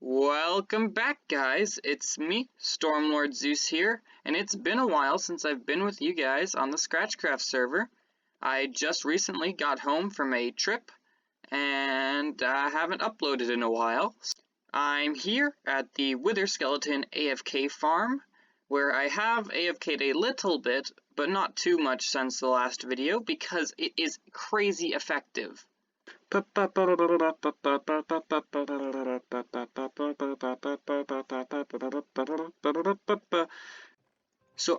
Welcome back, guys. It's me, Stormlord Zeus here, and it's been a while since I've been with you guys on the ScratchCraft server. I just recently got home from a trip, and I haven't uploaded in a while. I'm here at the Wither Skeleton AFK farm, where I have AFK'd a little bit, but not too much since the last video, because it is crazy effective. So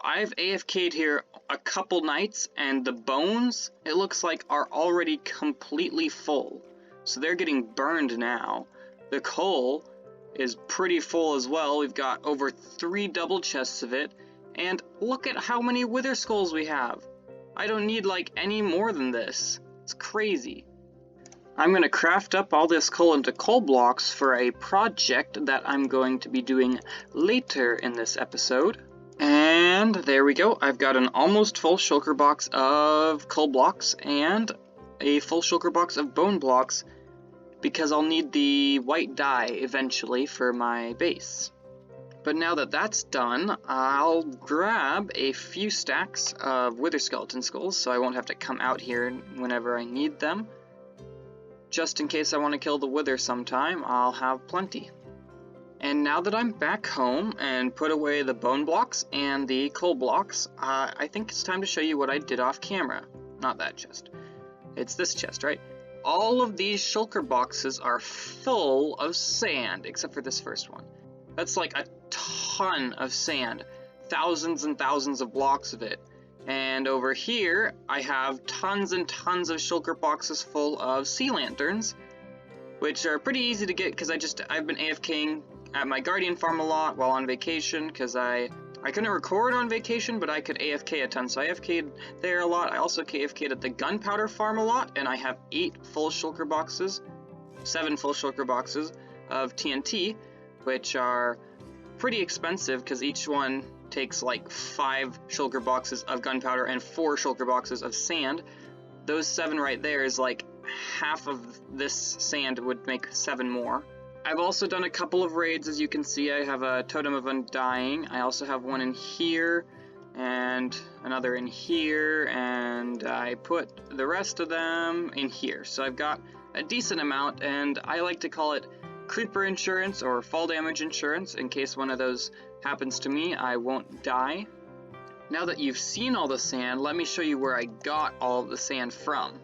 I've AFK'd here a couple nights, and the bones, it looks like, are already completely full. So they're getting burned now. The coal is pretty full as well. We've got over 3 double chests of it, and look at how many wither skulls we have. I don't need like any more than this. It's crazy. I'm going to craft up all this coal into coal blocks for a project that I'm going to be doing later in this episode. And there we go. I've got an almost full shulker box of coal blocks and a full shulker box of bone blocks because I'll need the white dye eventually for my base. But now that that's done, I'll grab a few stacks of wither skeleton skulls so I won't have to come out here whenever I need them. Just in case I want to kill the wither sometime, I'll have plenty. And now that I'm back home and put away the bone blocks and the coal blocks, I think it's time to show you what I did off camera. Not that chest. It's this chest, right? All of these shulker boxes are full of sand, except for this first one. That's like a ton of sand. Thousands and thousands of blocks of it. And over here, I have tons and tons of shulker boxes full of sea lanterns, which are pretty easy to get because I've been AFKing at my guardian farm a lot while on vacation because I couldn't record on vacation, but I could AFK a ton, so I AFK'd there a lot. I also AFK'd at the gunpowder farm a lot, and I have 7 full shulker boxes of TNT, which are pretty expensive because each one takes like 5 shulker boxes of gunpowder and 4 shulker boxes of sand. Those 7 right there is like half of this sand would make 7 more. I've also done a couple of raids, as you can see. I have a Totem of Undying. I also have one in here and another in here, and I put the rest of them in here. So I've got a decent amount, and I like to call it creeper insurance or fall damage insurance. In case one of those happens to me, I won't die. Now that you've seen all the sand, let me show you where I got all of the sand from.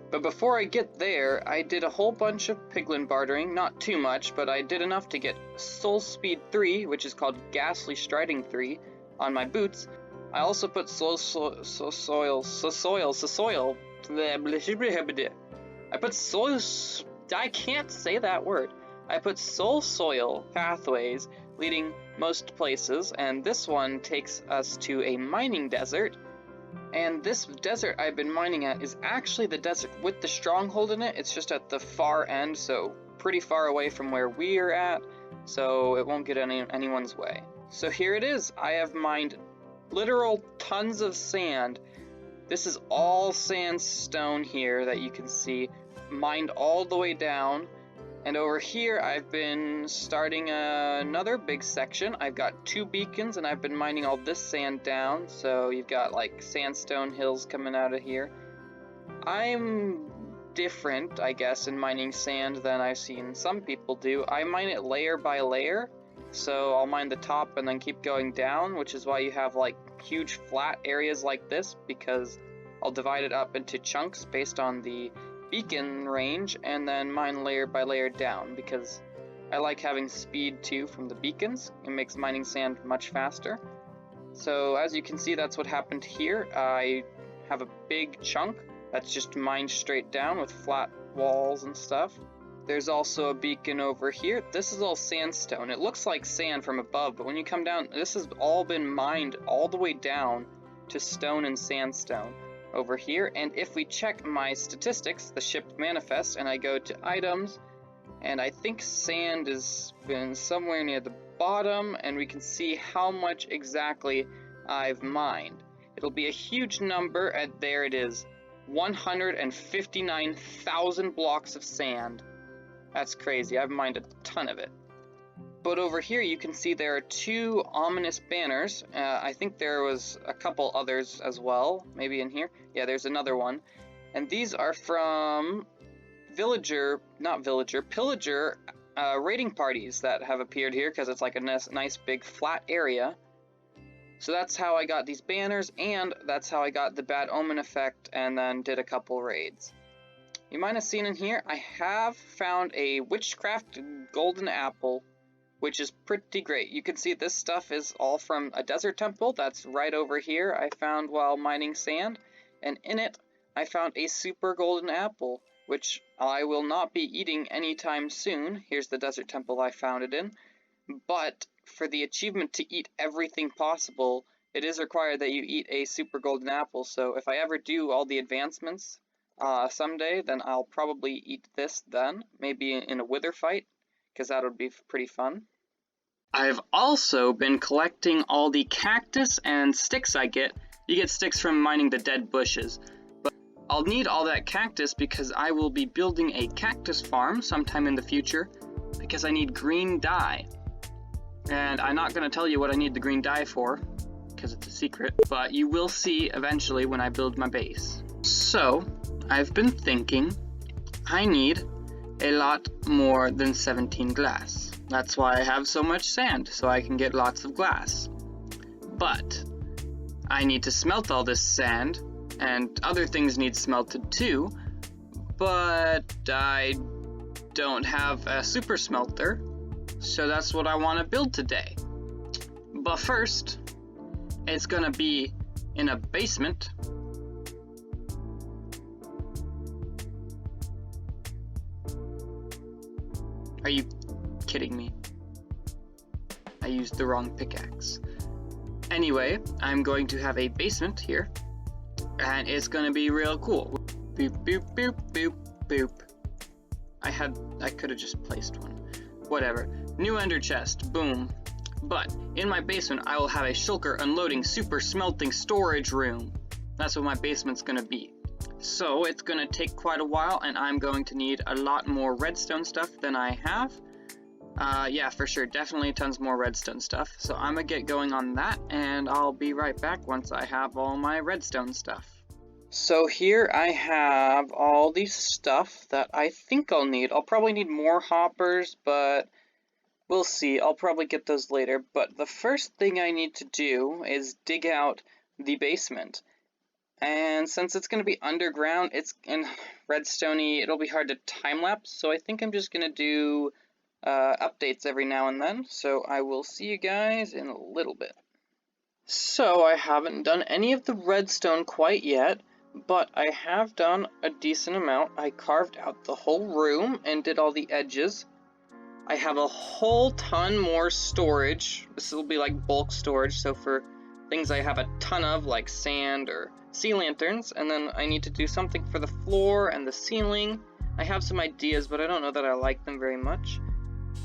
But before I get there, I did a whole bunch of piglin bartering, not too much, but I did enough to get Soul Speed 3, which is called Ghastly Striding 3, on my boots. I also put I can't say that word. I put soul soil pathways leading most places, and this one takes us to a mining desert. And this desert I've been mining at is actually the desert with the stronghold in it. It's just at the far end, so pretty far away from where we are at, so it won't get anyone's way. So here it is. I have mined literal tons of sand. This is all sandstone here that you can see, mined all the way down. And over here, I've been starting another big section. I've got 2 beacons, and I've been mining all this sand down. So you've got like sandstone hills coming out of here. I'm different, I guess, in mining sand than I've seen some people do. I mine it layer by layer. So I'll mine the top and then keep going down, which is why you have like huge flat areas like this, because I'll divide it up into chunks based on the beacon range and then mine layer by layer down, because I like having speed too from the beacons. It makes mining sand much faster. So as you can see, that's what happened here. I have a big chunk that's just mined straight down with flat walls and stuff. There's also a beacon over here. This is all sandstone. It looks like sand from above, but when you come down, this has all been mined all the way down to stone and sandstone over here. And if we check my statistics, the shipped manifest, and I go to items, and I think sand has been somewhere near the bottom, and we can see how much exactly I've mined. It'll be a huge number, and there it is, 159,000 blocks of sand. That's crazy. I've mined a ton of it. But over here you can see there are 2 ominous banners. I think there was a couple others as well, maybe in here. Yeah, there's another one. And these are from pillager raiding parties that have appeared here because it's like a nice big flat area. So that's how I got these banners, and that's how I got the bad omen effect, and then did a couple raids. You might have seen in here, I have found a witchcraft golden apple, which is pretty great. You can see this stuff is all from a desert temple that's right over here I found while mining sand, and in it I found a super golden apple, which I will not be eating anytime soon. Here's the desert temple I found it in. But for the achievement to eat everything possible, it is required that you eat a super golden apple. So if I ever do all the advancements someday, then I'll probably eat this then, maybe in a wither fight, because that would be pretty fun. I've also been collecting all the cactus and sticks I get. You get sticks from mining the dead bushes. But I'll need all that cactus because I will be building a cactus farm sometime in the future, because I need green dye. And I'm not going to tell you what I need the green dye for, because it's a secret, but you will see eventually when I build my base. So, I've been thinking I need a lot more than 17 glass. That's why I have so much sand, so I can get lots of glass. But I need to smelt all this sand, and other things need smelted too, but I don't have a super smelter. So that's what I want to build today. But first, it's gonna be in a basement. Are you kidding me? I used the wrong pickaxe. Anyway, I'm going to have a basement here, and it's gonna be real cool. Boop, boop, boop, boop, boop. I could have just placed one. Whatever. New ender chest, boom. But in my basement, I will have a Shulker Unloading super smelting storage room. That's what my basement's gonna be. So it's gonna take quite a while, and I'm going to need a lot more redstone stuff than I have. Yeah, for sure, definitely tons more redstone stuff. So I'm gonna get going on that, and I'll be right back once I have all my redstone stuff. So here I have all the stuff that I think I'll need. I'll probably need more hoppers, but we'll see. I'll probably get those later. But the first thing I need to do is dig out the basement. And since it's going to be underground, it's in redstone-y, it'll be hard to time-lapse. So I think I'm just going to do updates every now and then. So I will see you guys in a little bit. So I haven't done any of the redstone quite yet, but I have done a decent amount. I carved out the whole room and did all the edges. I have a whole ton more storage. This will be like bulk storage, so for things I have a ton of, like sand or sea lanterns, and then I need to do something for the floor and the ceiling. I have some ideas, but I don't know that I like them very much.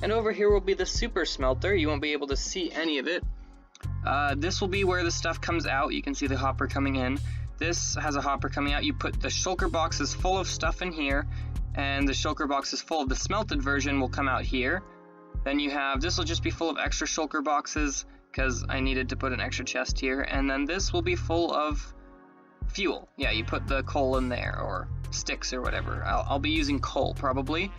And over here will be the super smelter. You won't be able to see any of it. This will be where the stuff comes out. You can see the hopper coming in. This has a hopper coming out. You put the shulker boxes full of stuff in here, and the shulker boxes full of the smelted version will come out here. Then you have, this will just be full of extra shulker boxes, because I needed to put an extra chest here. And then this will be full of fuel. Yeah, you put the coal in there, or sticks or whatever. I'll be using coal probably.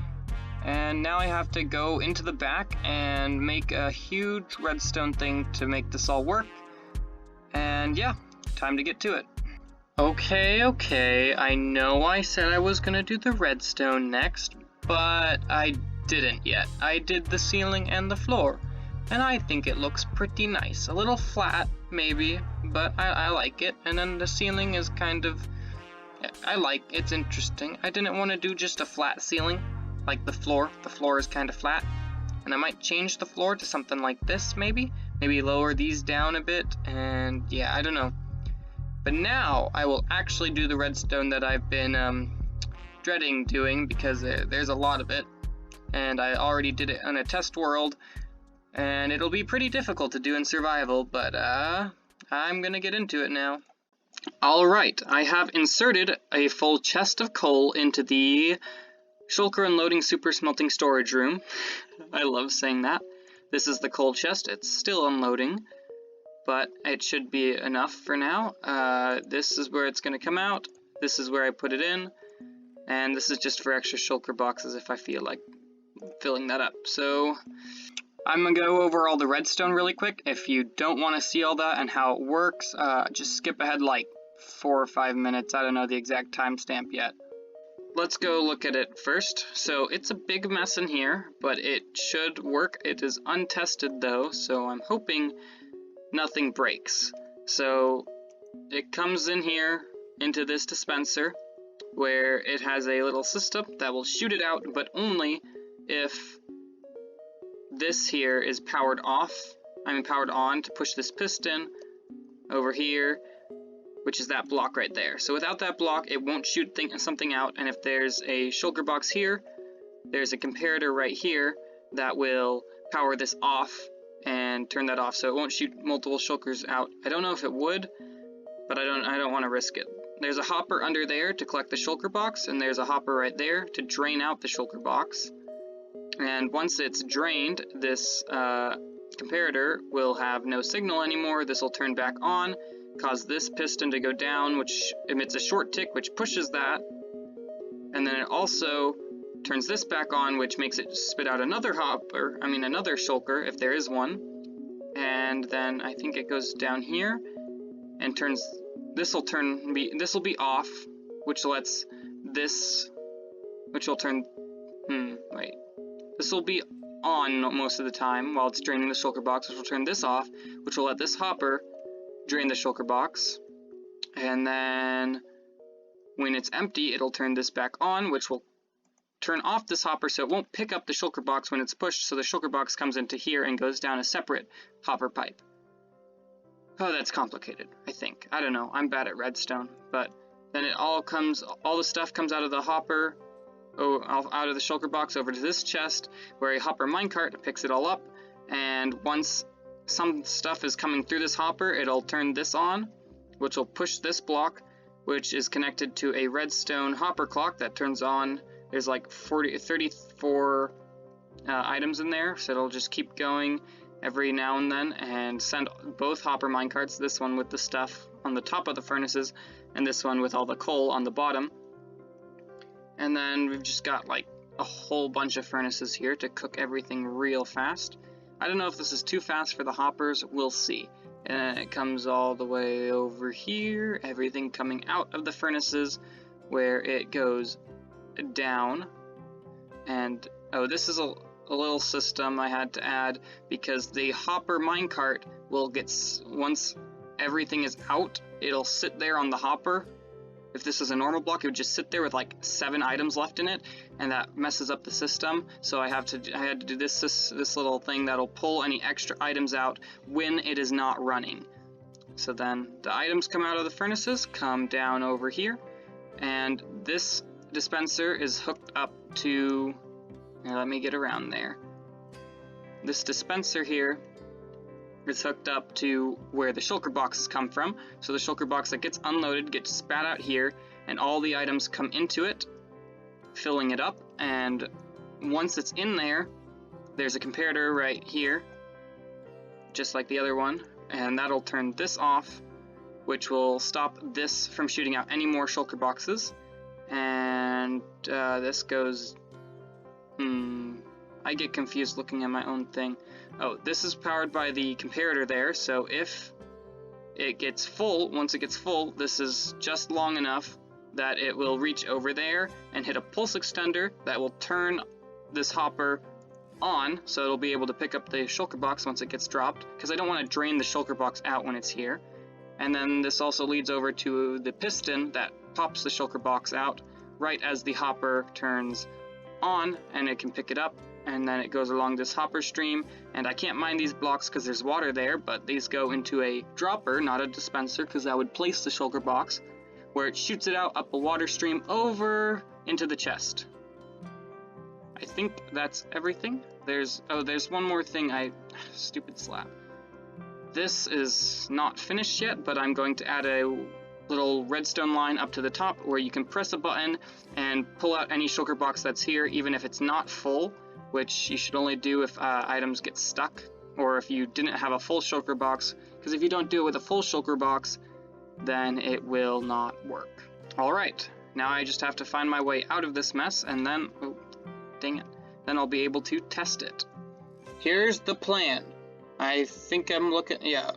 And now I have to go into the back and make a huge redstone thing to make this all work. And yeah, time to get to it. Okay, I know I said I was gonna do the redstone next, but I didn't yet. I did the ceiling and the floor, and I think it looks pretty nice. A little flat, maybe, but I like it. And then the ceiling is kind of, it's interesting. I didn't want to do just a flat ceiling, like the floor. The floor is kind of flat, and I might change the floor to something like this, maybe lower these down a bit, and yeah, I don't know. But now I will actually do the redstone that I've been dreading doing, because there's a lot of it, and I already did it on a test world, and it'll be pretty difficult to do in survival, but I'm gonna get into it now. Alright, I have inserted a full chest of coal into the Shulker Unloading Super Smelting Storage Room. I love saying that. This is the coal chest. It's still unloading, but it should be enough for now. This is where it's going to come out. This is where I put it in. And this is just for extra shulker boxes if I feel like filling that up. So I'm going to go over all the redstone really quick. If you don't want to see all that and how it works, just skip ahead like 4 or 5 minutes. I don't know the exact timestamp yet. Let's go look at it first. So it's a big mess in here, but it should work. It is untested though, so I'm hoping nothing breaks. So it comes in here into this dispenser where it has a little system that will shoot it out, but only if this here is powered powered on to push this piston over here, which is that block right there. So without that block, it won't shoot something out, and if there's a shulker box here, there's a comparator right here that will power this off and turn that off, so it won't shoot multiple shulkers out. I don't know if it would, but I don't want to risk it. There's a hopper under there to collect the shulker box, and there's a hopper right there to drain out the shulker box. And once it's drained, this comparator will have no signal anymore. This will turn back on, cause this piston to go down, which emits a short tick, which pushes that, and then it also turns this back on, which makes it spit out another another shulker, if there is one, and then I think it goes down here, and this will be off, which lets this, this will be on most of the time while it's draining the shulker box, which will turn this off, which will let this hopper drain the shulker box, and then when it's empty, it'll turn this back on, which will turn off this hopper so it won't pick up the shulker box when it's pushed, so the shulker box comes into here and goes down a separate hopper pipe. Oh, that's complicated, I think. I don't know, I'm bad at redstone, but then all the stuff comes out of the hopper, out of the shulker box over to this chest, where a hopper minecart picks it all up, and once some stuff is coming through this hopper, it'll turn this on, which will push this block, which is connected to a redstone hopper clock that turns on. There's like 34 items in there, so it'll just keep going every now and then and send both hopper minecarts, this one with the stuff on the top of the furnaces and this one with all the coal on the bottom. And then we've just got like a whole bunch of furnaces here to cook everything real fast. I don't know if this is too fast for the hoppers, we'll see. And it comes all the way over here, everything coming out of the furnaces where it goes down. And oh, this is a little system I had to add because the hopper minecart will once everything is out, it'll sit there on the hopper. If this is a normal block, it would just sit there with like 7 items left in it, and that messes up the system. So I had to do this little thing that'll pull any extra items out when it is not running. So then the items come out of the furnaces, come down over here, and this dispenser is hooked up to, let me get around there. This dispenser here is hooked up to where the shulker boxes come from. So the shulker box that gets unloaded gets spat out here, and all the items come into it, filling it up. And once it's in there, there's a comparator right here, just like the other one, and that'll turn this off, which will stop this from shooting out any more shulker boxes. And this goes, I get confused looking at my own thing. Oh, this is powered by the comparator there, so if it gets full, once it gets full, this is just long enough that it will reach over there and hit a pulse extender that will turn this hopper on, so it'll be able to pick up the shulker box once it gets dropped, because I don't want to drain the shulker box out when it's here. And then this also leads over to the piston that pops the shulker box out right as the hopper turns on, and it can pick it up, and then it goes along this hopper stream. And I can't mine these blocks because there's water there, but these go into a dropper, not a dispenser, because that would place the shulker box, where it shoots it out up a water stream over into the chest. I think that's everything. There's one more thing. Stupid slap. This is not finished yet, but I'm going to add a little redstone line up to the top where you can press a button and pull out any shulker box that's here, even if it's not full, which you should only do if items get stuck, or if you didn't have a full shulker box, because if you don't do it with a full shulker box, then it will not work. Alright, now I just have to find my way out of this mess, and then, oh, dang it, then I'll be able to test it. Here's the plan. I think I'm looking, yeah.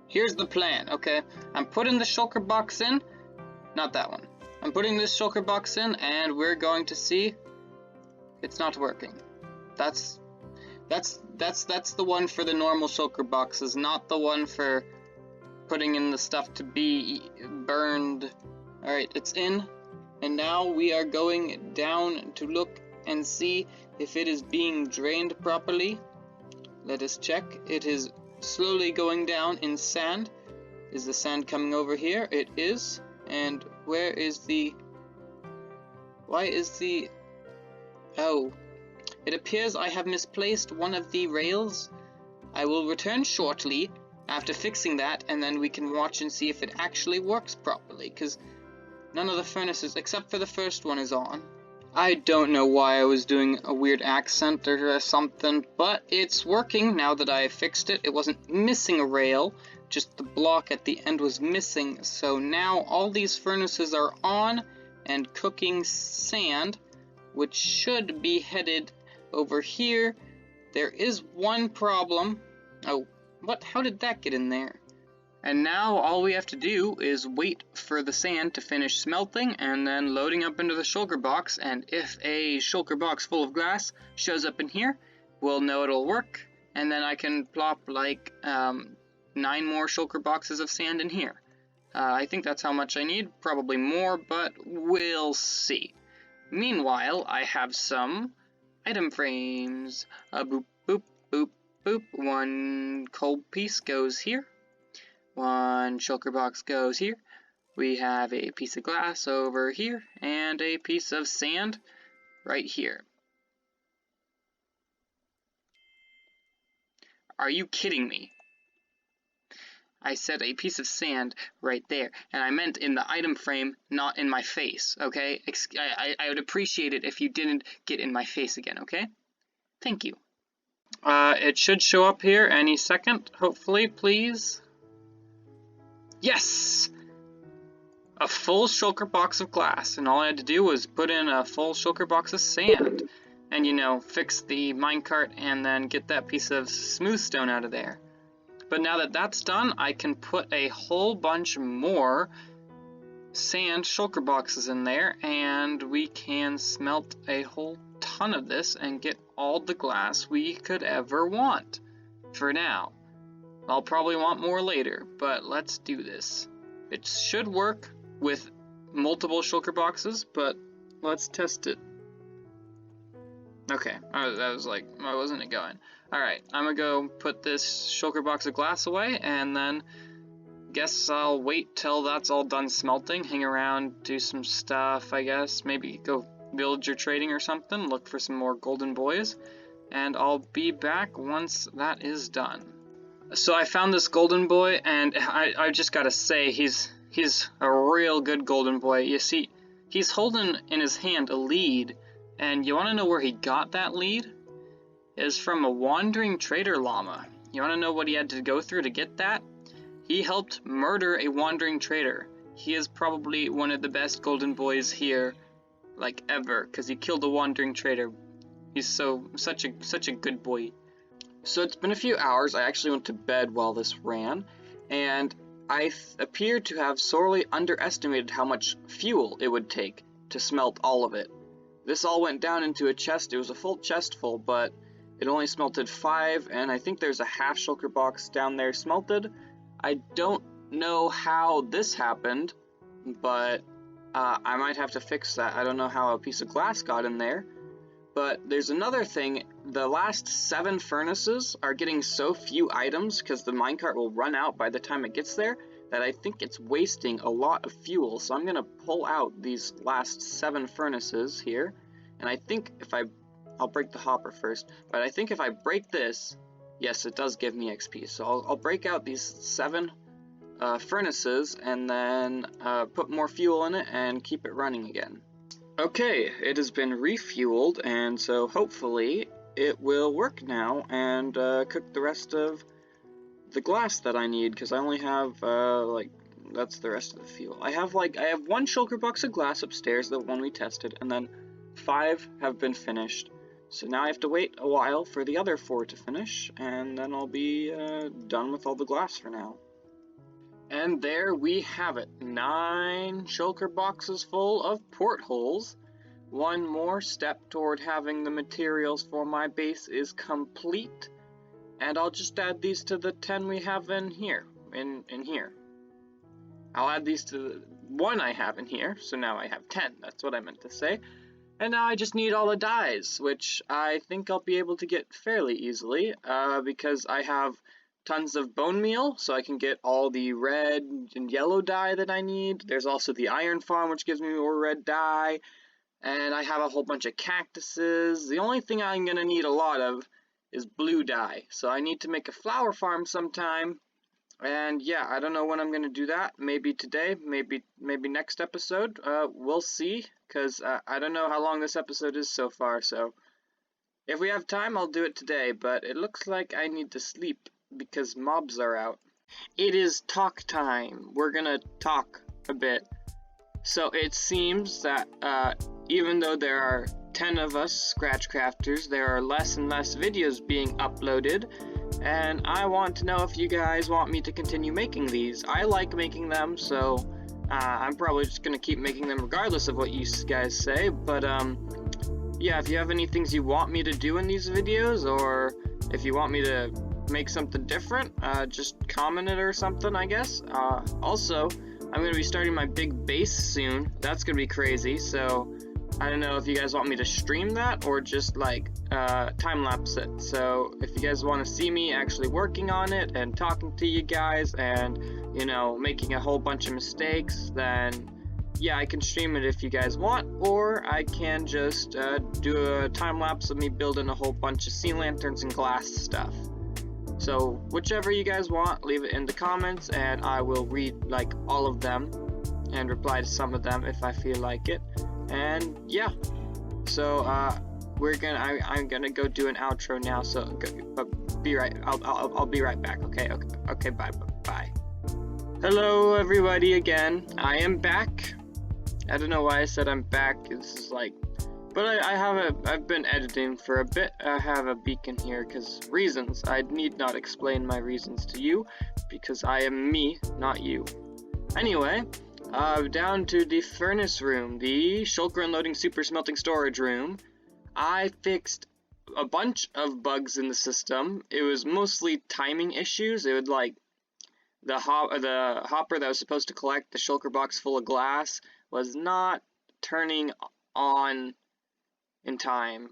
Here's the plan, okay? I'm putting the shulker box in, not that one. I'm putting this shulker box in, and we're going to see it's not working. That's the one for the normal shulker boxes, not the one for putting in the stuff to be burned. Alright, it's in, and now we are going down to look and see if it is being drained properly. Let us check. It is slowly going down in sand. Is the sand coming over here? It is. And where is the... Why is the... Oh. It appears I have misplaced one of the rails. I will return shortly after fixing that, and then we can watch and see if it actually works properly, because none of the furnaces, except for the first one, is on. I don't know why I was doing a weird accent or something, but it's working now that I fixed it. It wasn't missing a rail, just the block at the end was missing. So now all these furnaces are on and cooking sand, which should be headed over here. There is one problem. Oh, what? How did that get in there? And now all we have to do is wait for the sand to finish smelting and then loading up into the shulker box, and if a shulker box full of glass shows up in here, we'll know it'll work, and then I can plop like 9 more shulker boxes of sand in here. I think that's how much I need, probably more, but we'll see. Meanwhile, I have some item frames. Boop, boop, boop, boop. One cold piece goes here. One shulker box goes here. We have a piece of glass over here and a piece of sand right here. Are you kidding me? I said a piece of sand right there, and I meant in the item frame, not in my face, okay? I would appreciate it if you didn't get in my face again, okay? Thank you. It should show up here any second, hopefully, please. Yes! A full shulker box of glass, and all I had to do was put in a full shulker box of sand, and, you know, fix the minecart and then get that piece of smooth stone out of there. But now that that's done, I can put a whole bunch more sand shulker boxes in there, and we can smelt a whole ton of this and get all the glass we could ever want for now. I'll probably want more later, but let's do this. It should work with multiple shulker boxes, but let's test it. Okay, that was like, why wasn't it going? Alright, I'm gonna go put this shulker box of glass away, and then guess I'll wait till that's all done smelting, hang around, do some stuff, I guess, maybe go villager trading or something, look for some more golden boys, and I'll be back once that is done. So I found this golden boy, and I just gotta say, he's a real good golden boy. You see, he's holding in his hand a lead, and you wanna know where he got that lead? It is from a wandering trader llama. You wanna know what he had to go through to get that? He helped murder a wandering trader. He is probably one of the best golden boys here, like ever, because he killed a wandering trader. He's such a good boy. So it's been a few hours. I actually went to bed while this ran, and I appear to have sorely underestimated how much fuel it would take to smelt all of it. This all went down into a chest. It was a full chest full, but it only smelted 5, and I think there's a half shulker box down there smelted. I don't know how this happened, but I might have to fix that. I don't know how a piece of glass got in there. But there's another thing. The last 7 furnaces are getting so few items because the minecart will run out by the time it gets there that I think it's wasting a lot of fuel. So I'm going to pull out these last 7 furnaces here. And I think if I'll break the hopper first, but I think if I break this, yes, it does give me XP. So I'll break out these 7 furnaces and then put more fuel in it and keep it running again. Okay, it has been refueled, and so hopefully it will work now and cook the rest of the glass that I need, because I only have that's the rest of the fuel. I have one shulker box of glass upstairs, the one we tested, and then 5 have been finished. So now I have to wait a while for the other 4 to finish, and then I'll be done with all the glass for now. And there we have it, 9 shulker boxes full of portholes. One more step toward having the materials for my base is complete, and I'll just add these to the 10 we have in here, in here. I'll add these to the 1 I have in here, so now I have 10, that's what I meant to say. And now I just need all the dyes, which I think I'll be able to get fairly easily, because I have tons of bone meal, so I can get all the red and yellow dye that I need. There's also the iron farm, which gives me more red dye, and I have a whole bunch of cactuses. The only thing I'm going to need a lot of is blue dye, so I need to make a flower farm sometime. And yeah, I don't know when I'm going to do that. Maybe today, maybe next episode. We'll see, because I don't know how long this episode is so far, so if we have time, I'll do it today, but it looks like I need to sleep because mobs are out. It is talk time. We're going to talk a bit. So it seems that even though there are 10 of us ScratchCrafters, there are less and less videos being uploaded. And I want to know if you guys want me to continue making these. I like making them, so I'm probably just going to keep making them regardless of what you guys say. But yeah, if you have any things you want me to do in these videos, or if you want me to make something different, just comment it or something, I guess. Also, I'm going to be starting my big base soon. That's going to be crazy, so I don't know if you guys want me to stream that or just like time-lapse it. So if you guys want to see me actually working on it and talking to you guys and, you know, making a whole bunch of mistakes, then yeah, I can stream it if you guys want, or I can just do a time-lapse of me building a whole bunch of sea lanterns and glass stuff. So whichever you guys want, leave it in the comments and I will read like all of them and reply to some of them if I feel like it. And yeah, so I'm gonna go do an outro now, so be right, I'll be right back. Okay, bye. Hello everybody again. I am back. I don't know why I said I'm back. This is like, but I've been editing for a bit. I have a beacon here because reasons. I need not explain my reasons to you because I am me, not you. Anyway, down to the furnace room, the Shulker Unloading Super Smelting Storage Room. I fixed a bunch of bugs in the system. It was mostly timing issues. It would like the hopper that was supposed to collect the shulker box full of glass was not turning on in time,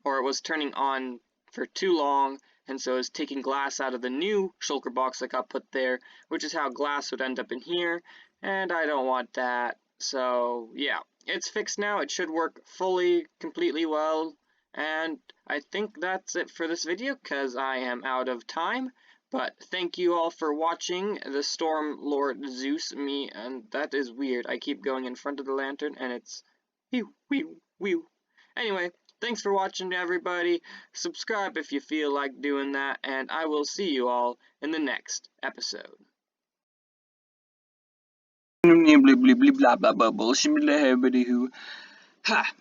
or it was turning on for too long, and so it was taking glass out of the new shulker box that got put there, which is how glass would end up in here, and I don't want that. So yeah, it's fixed now. It should work fully, completely well, and I think that's it for this video because I am out of time. But thank you all for watching the Storm Lord Zeus me, and that is weird. I keep going in front of the lantern and it's whew. Anyway, thanks for watching everybody. Subscribe if you feel like doing that, and I will see you all in the next episode. Ha!